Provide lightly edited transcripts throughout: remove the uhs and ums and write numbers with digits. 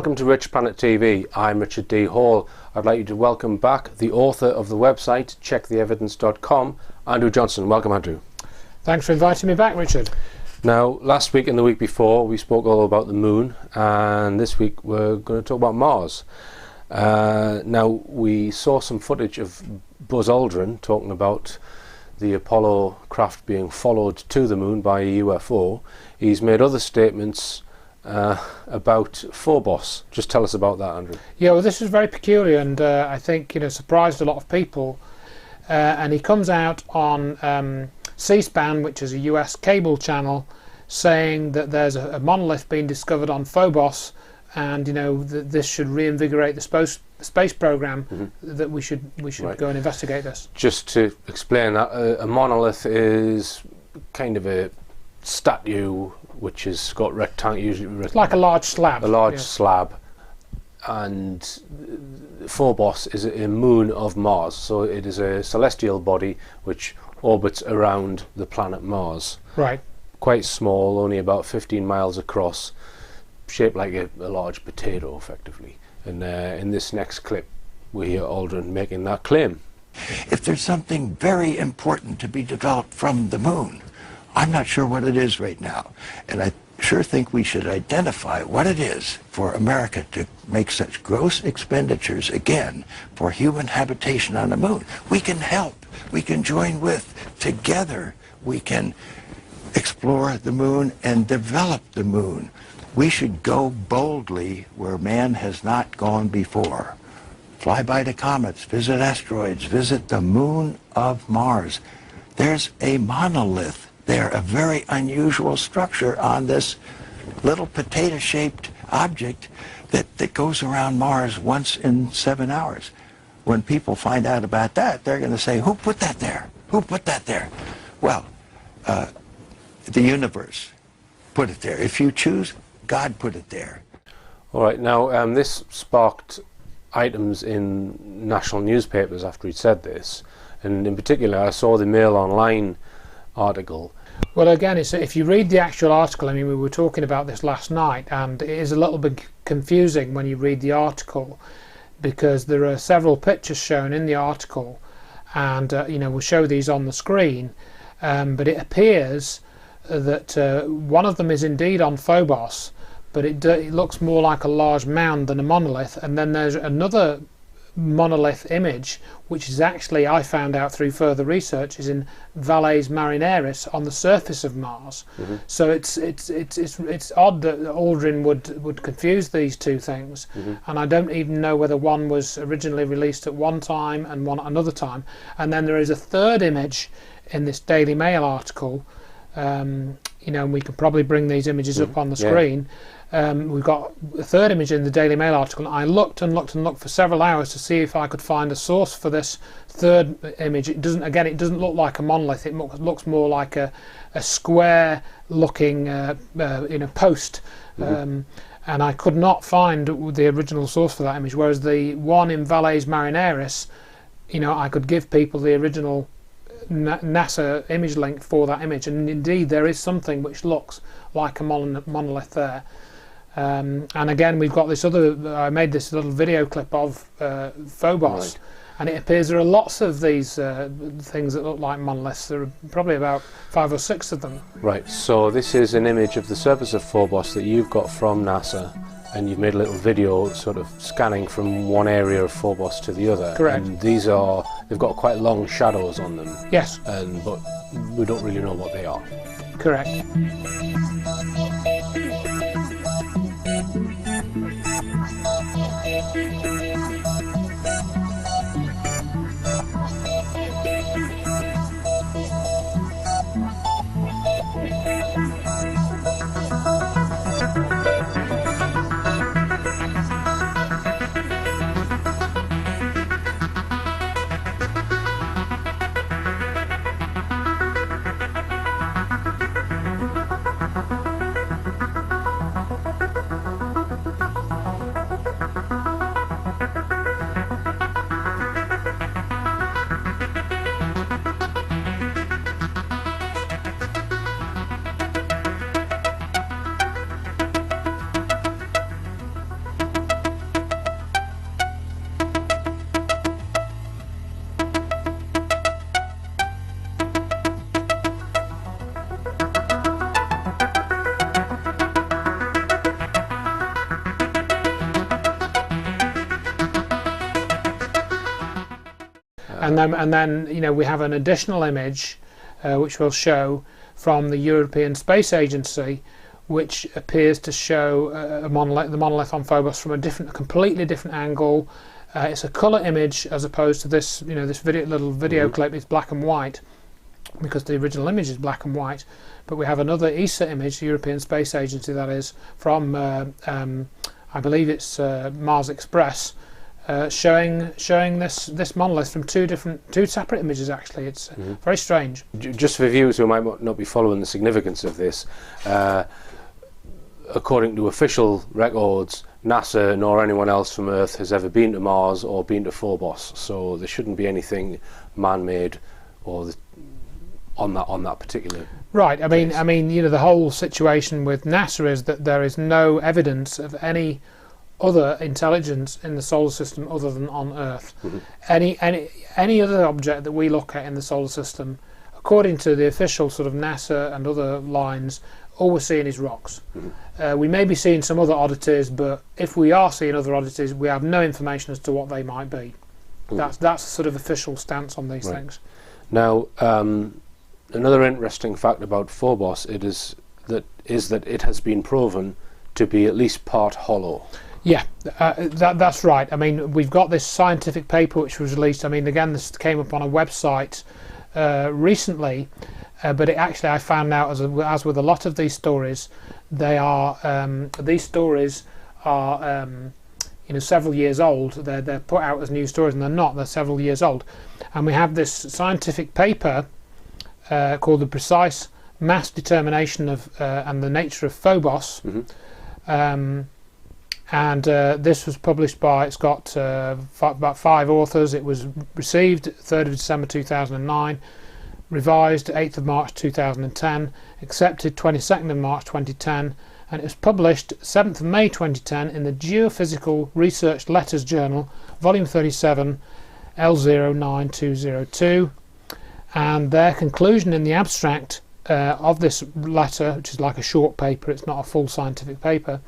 Welcome to Rich Planet TV. I'm Richard D. Hall. I'd like you to welcome back the author of the website checktheevidence.com, Andrew Johnson. Welcome, Andrew. Thanks for inviting me back, Richard. Now, last week and the week before we spoke all about the moon, and this week we're going to talk about Mars. Now, we saw some footage of Buzz Aldrin talking about the Apollo craft being followed to the moon by a UFO. He's made other statements about Phobos. Just tell us about that, Andrew. Yeah, well, this is very peculiar, and I think surprised a lot of people. And he comes out on C-SPAN, which is a US cable channel, saying that there's a monolith being discovered on Phobos, and that this should reinvigorate the space program. That we should Right. go and investigate this. Just to explain that, a monolith is kind of a statue which has got usually It's like a large slab. a large yeah. slab, and Phobos is a moon of Mars, so it is a celestial body which orbits around the planet Mars. Right. Quite small, only about 15 miles across, shaped like a large potato effectively. And in this next clip we hear Aldrin making that claim. If there's something very important to be developed from the moon, I'm not sure what it is right now, and I sure think we should identify what it is for America to make such gross expenditures again for human habitation on the moon. We can help, we can join with, together we can explore the moon and develop the moon. We should go boldly where man has not gone before. Fly by the comets, visit asteroids, visit the moon of Mars. There's a monolith there, a very unusual structure on this little potato-shaped object that goes around Mars once in 7 hours. When people find out about that, they're going to say, who put that there? Who put that there? Well, the universe put it there. If you choose, God put it there. All right, now this sparked items in national newspapers after he said this, and in particular I saw the Mail Online article. Well, again, if you read the actual article, I mean, we were talking about this last night, and it is a little bit confusing when you read the article, because there are several pictures shown in the article, and we'll show these on the screen, but it appears that one of them is indeed on Phobos, but it looks more like a large mound than a monolith. And then there's another monolith image, which is actually, I found out through further research, is in Valles Marineris on the surface of Mars. So it's odd that Aldrin would confuse these two things, and I don't even know whether one was originally released at one time and one at another time. And then there is a third image in this Daily Mail article. And we can probably bring these images up on the screen. We've got a third image in the Daily Mail article, and I looked and looked and looked for several hours to see if I could find a source for this third image. It doesn't look like a monolith. It looks more like a square looking post, and I could not find the original source for that image, whereas the one in Valles Marineris, I could give people the original NASA image link for that image, and indeed there is something which looks like a monolith there. And again, we've got this other, I made this little video clip of Phobos, Right. and it appears there are lots of these things that look like monoliths. There are probably about 5 or 6 of them. Right, so this is an image of the surface of Phobos that you've got from NASA, and you've made a little video sort of scanning from one area of Phobos to the other. Correct. And they've got quite long shadows on them. Yes, But we don't really know what they are. correct. And then you know, we have an additional image which we'll show from the European Space Agency, which appears to show the monolith on Phobos from a completely different angle. It's a colour image as opposed to this, you know, this little video clip is black and white, because the original image is black and white. But we have another ESA image, the European Space Agency, that is, from I believe it's Mars Express, showing this monolith from two separate images. Actually, it's very strange. Just for viewers who might not be following the significance of this, according to official records, NASA nor anyone else from Earth has ever been to Mars or been to Phobos, so there shouldn't be anything man-made or on that particular. Right. I mean, you know, the whole situation with NASA is that there is no evidence of any other intelligence in the solar system other than on Earth. Any other object that we look at in the solar system, according to the official sort of NASA and other lines, all we're seeing is rocks. We may be seeing some other oddities, but if we are seeing other oddities, we have no information as to what they might be. That's the sort of official stance on these things. Now, another interesting fact about Phobos is that it has been proven to be at least part hollow. Yeah, that's right. I mean, we've got this scientific paper which was released. I mean, again, this came up on a website recently. But I found out, as with a lot of these stories, these stories are you know, several years old. They're put out as news stories, and they're not. They're several years old. And we have this scientific paper called "The Precise Mass Determination of and the Nature of Phobos," and this was published by. It's got about 5 authors. It was received 3rd of December 2009. Revised 8th of March 2010, accepted 22nd of March 2010, and it was published 7th of May 2010 in the Geophysical Research Letters Journal, volume 37, L09202. And their conclusion in the abstract of this letter, which is like a short paper, it's not a full scientific paper,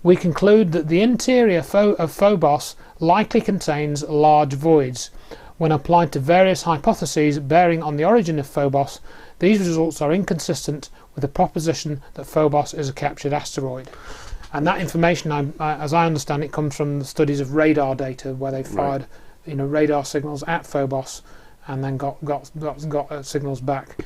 we conclude that the interior of Phobos likely contains large voids. When applied to various hypotheses bearing on the origin of Phobos, these results are inconsistent with the proposition that Phobos is a captured asteroid. And that information, as I understand it, comes from the studies of radar data, where they fired, you know, radar signals at Phobos and then got signals back.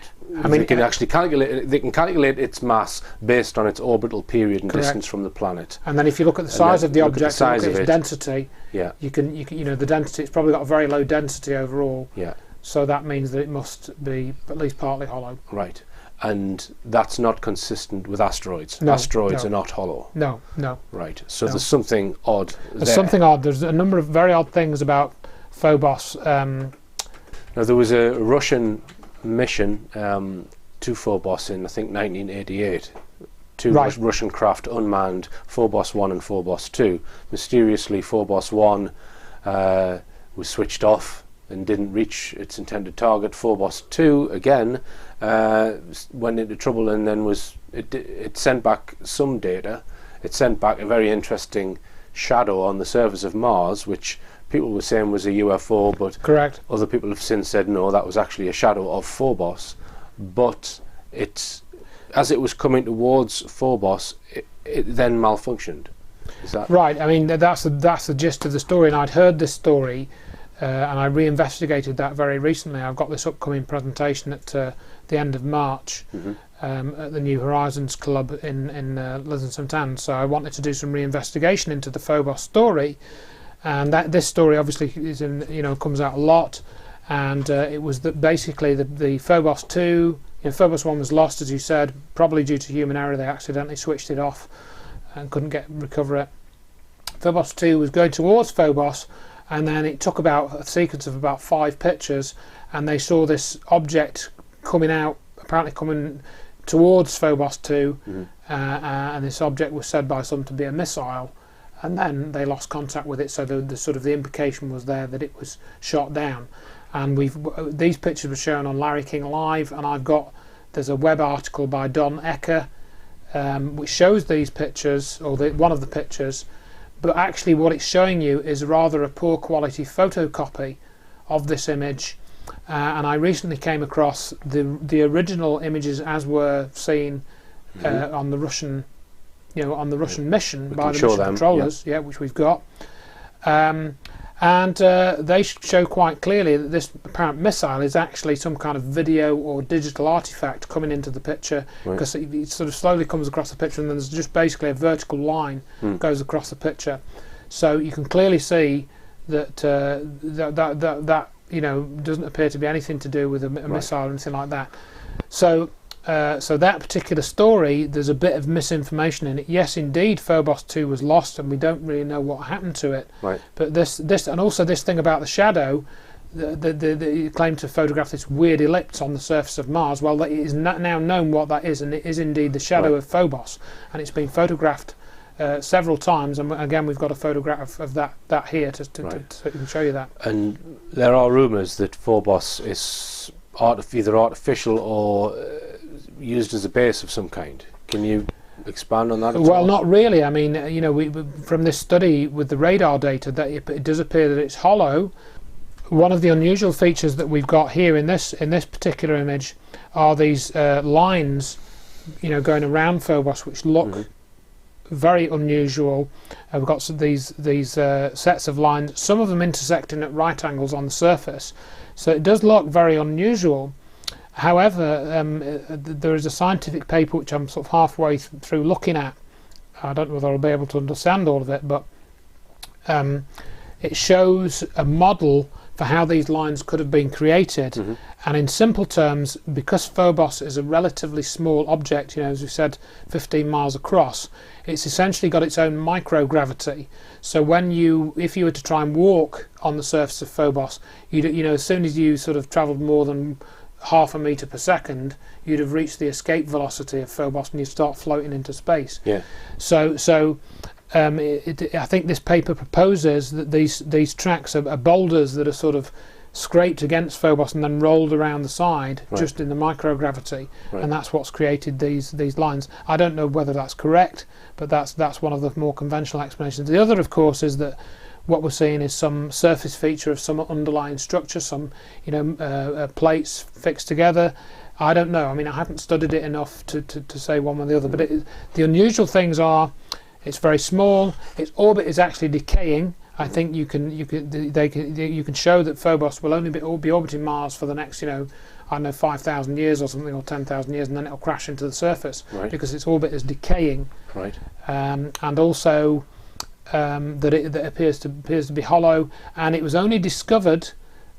I mean, they can actually calculate. They can calculate its mass based on its orbital period and distance from the planet. And then if you look at the size of the object, look at its density. Yeah. You can, you know, the density. It's probably got a very low density overall. Yeah. So that means that it must be at least partly hollow. Right. And that's not consistent with asteroids. No, asteroids are not hollow. No. Right. So there's something odd. There's something odd. There's a number of very odd things about Phobos. Now, there was a Russian mission to Phobos in, I think, 1988. Two Russian craft unmanned, Phobos 1 and Phobos 2. Mysteriously, Phobos 1 was switched off and didn't reach its intended target. Phobos 2, again, went into trouble, and then it sent back some data. It sent back a very interesting shadow on the surface of Mars, which people were saying was a UFO, but other people have since said no, that was actually a shadow of Phobos. But as it was coming towards Phobos, it then malfunctioned. Is that right? I mean, that's the gist of the story, and I'd heard this story, and I re-investigated that very recently. I've got this upcoming presentation at the end of March at the New Horizons Club in Lisbon St Anne's. So I wanted to do some re-investigation into the Phobos story. And this story obviously is comes out a lot, and it was that basically the Phobos 2, Phobos 1 was lost, as you said, probably due to human error. They accidentally switched it off and couldn't recover it. Phobos 2 was going towards Phobos, and then it took about a sequence of about 5 pictures, and they saw this object apparently coming towards Phobos 2, and this object was said by some to be a missile. And then they lost contact with it, so the sort of the implication was there that it was shot down. And these pictures were shown on Larry King Live, and there's a web article by Don Ecker which shows these pictures, or one of the pictures, but actually what it's showing you is rather a poor quality photocopy of this image, and I recently came across the original images as were seen on the Russian, on the Russian mission by the mission controllers, which we've got. And they show quite clearly that this apparent missile is actually some kind of video or digital artifact coming into the picture, because it sort of slowly comes across the picture, and then there's just basically a vertical line goes across the picture. So you can clearly see that that doesn't appear to be anything to do with a missile or anything like that. So that particular story, there's a bit of misinformation in it. Yes, indeed, Phobos 2 was lost, and we don't really know what happened to it. Right. But this, and also this thing about the shadow, the claim to photograph this weird ellipse on the surface of Mars. Well, it is now known what that is, and it is indeed the shadow of Phobos, and it's been photographed several times. And again, we've got a photograph of that here to show you that. And there are rumours that Phobos is either artificial or used as a base of some kind. Can you expand on that? Well, not really. I mean, we from this study with the radar data, that it does appear that it's hollow. One of the unusual features that we've got here in this particular image are these lines, going around Phobos, which look very unusual. We've got these sets of lines, some of them intersecting at right angles on the surface. So it does look very unusual. However, there is a scientific paper which I'm sort of halfway through looking at. I don't know whether I'll be able to understand all of it, but it shows a model for how these lines could have been created. And in simple terms, because Phobos is a relatively small object, as we said, 15 miles across, it's essentially got its own microgravity. So if you were to try and walk on the surface of Phobos, as soon as you sort of travelled more than half a metre per second, you'd have reached the escape velocity of Phobos, and you'd start floating into space. So I think this paper proposes that these tracks are boulders that are sort of scraped against Phobos and then rolled around the side, just in the microgravity, and that's what's created these lines. I don't know whether that's correct, but that's one of the more conventional explanations. The other, of course, is that what we're seeing is some surface feature of some underlying structure, some plates fixed together. I don't know. I mean, I haven't studied it enough to say one way or the other. But the unusual things are, it's very small. Its orbit is actually decaying. I think you can show that Phobos will only be orbiting Mars for the next 5,000 years or something, or 10,000 years, and then it'll crash into the surface because its orbit is decaying. And also that it appears to be hollow, and it was only discovered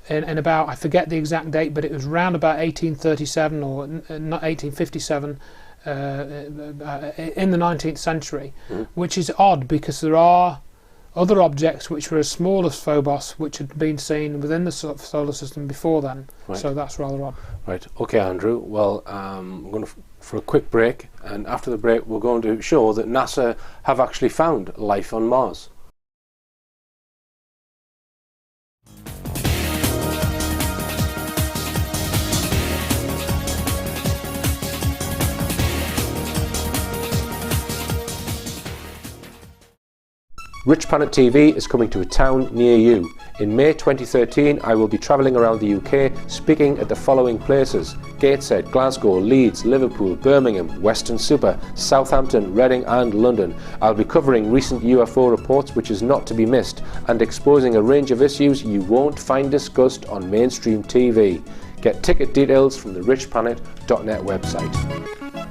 in about, I forget the exact date, but it was around about 1837 or not 1857 in the 19th century, which is odd because there are other objects which were as small as Phobos which had been seen within the solar system before then. So that's rather odd. Okay, Andrew. Well, we're going for a quick break, and after the break we're going to show that NASA have actually found life on Mars. Rich Planet TV is coming to a town near you. In May 2013, I will be travelling around the UK speaking at the following places: Gateshead, Glasgow, Leeds, Liverpool, Birmingham, Weston-super, Southampton, Reading and London. I'll be covering recent UFO reports, which is not to be missed, and exposing a range of issues you won't find discussed on mainstream TV. Get ticket details from the richplanet.net website.